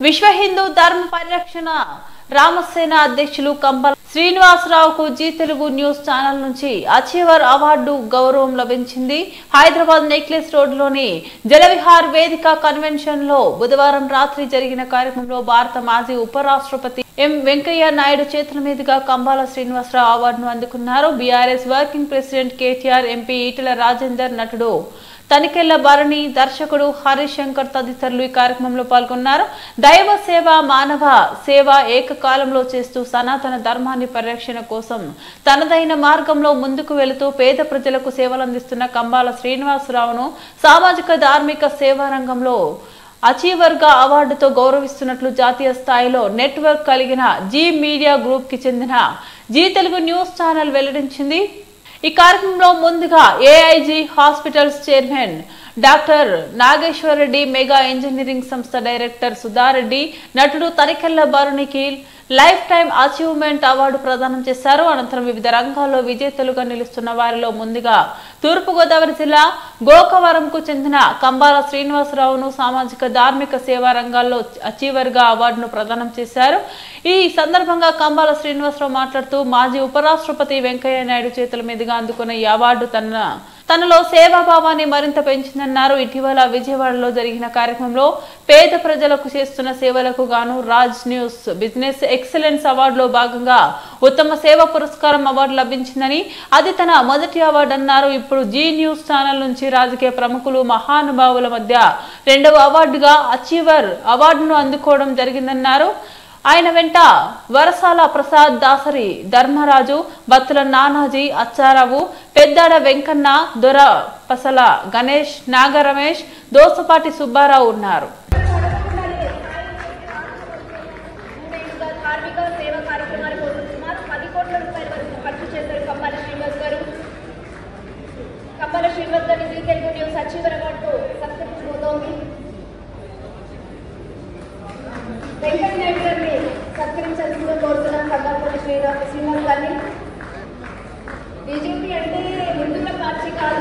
విశ్వ హిందూ ధర్మ పరిరక్షణ రామసేన అధ్యక్షులు కంబాల శ్రీనివాసరావుకు జీ తెలుగు న్యూస్ ఛానల్ నుంచి అచీవర్ అవార్డు గౌరవం లభించింది. హైదరాబాద్ నెక్లెస్ రోడ్లోని జలవిహార్ వేదిక కన్వెన్షన్ లో బుధవారం రాత్రి జరిగిన కార్యక్రమంలో భారత మాజీ ఉపరాష్ట్రపతి ఎం వెంకయ్య నాయుడు చేతుల మీదుగా కంబాల శ్రీనివాసరావు అవార్డును అందుకున్నారు. BRS working president KTR, MP Etela Rajender, నటుడు తనికెళ్ల భరణి, దర్శకుడు హరీష్ శంకర్ తదితరులు ఈ కార్యక్రమంలో పాల్గొన్నారు. దైవ సేవ, మానవ సేవ ఏకకాలంలో చేస్తూ సనాతన ధర్మాన్ని పరిరక్షణ కోసం తనదైన మార్గంలో ముందుకు వెళుతూ పేద ప్రజలకు సేవలందిస్తున్న కంబాల శ్రీనివాసరావును సామాజిక ధార్మిక సేవా రంగంలో అచీవర్ గా అవార్డుతో గౌరవిస్తున్నట్లు జాతీయ స్థాయిలో నెట్వర్క్ కలిగిన జీ మీడియా గ్రూప్ కి చెందిన జీ తెలుగు న్యూస్ ఛానల్ వెల్లడించింది. ఈ కార్యక్రమంలో ముందుగా AIG hospitals chairman doctor Nageshwar Reddy, Megha engineering సంస్థ డైరెక్టర్ సుధారెడ్డి, నటుడు తనికెళ్ల భరణికి లైఫ్ టైం అచీవ్మెంట్ అవార్డు ప్రదానం చేశారు. అనంతరం వివిధ రంగాల్లో విజేతలుగా నిలుస్తున్న వారిలో ముందుగా తూర్పుగోదావరి జిల్లా గోకవరంకు చెందిన కంబాల శ్రీనివాసరావును సామాజిక ధార్మిక సేవా రంగాల్లో అచీవర్ గా అవార్డును ప్రదానం చేశారు. ఈ సందర్భంగా కంబాల శ్రీనివాసరావు మాట్లాడుతూ మాజీ ఉపరాష్ట్రపతి వెంకయ్య నాయుడు చేతుల మీదుగా అందుకున్న ఈ అవార్డు తనలో సేవాభావాన్ని మరింత పెంచిందన్నారు. ఇటీవల విజయవాడలో జరిగిన కార్యక్రమంలో పేద ప్రజలకు చేస్తున్న సేవలకు గాను రాజ్ న్యూస్ బిజినెస్ ఎక్సలెన్స్ అవార్డులో భాగంగా ఉత్తమ సేవ పురస్కారం అవార్డు లభించిందని, అది తన మొదటి అవార్డు అన్నారు. ఇప్పుడు జీ న్యూస్ ఛానల్ నుంచి రాజకీయ ప్రముఖులు, మహానుభావుల మధ్య రెండవ అవార్డుగా అచీవర్ అవార్డును అందుకోవడం జరిగిందన్నారు. ఆయన వెంట వరసాల ప్రసాద్, దాసరి ధర్మరాజు, బత్తుల నానాజీ, అచ్చారావు, పెద్దాడ వెంకన్న, దొర పసల గణేష్, నాగరమేష్, దోసపాటి సుబ్బారావు ఉన్నారు. వెంకయ్యనాయుడు గారిని సత్కరించాల్సిందిగా కోరుతున్నాం. కంబాల శ్రీనివాస్ గారిని. బీజేపీ అంటే ముందున్న పార్టీ కాదు,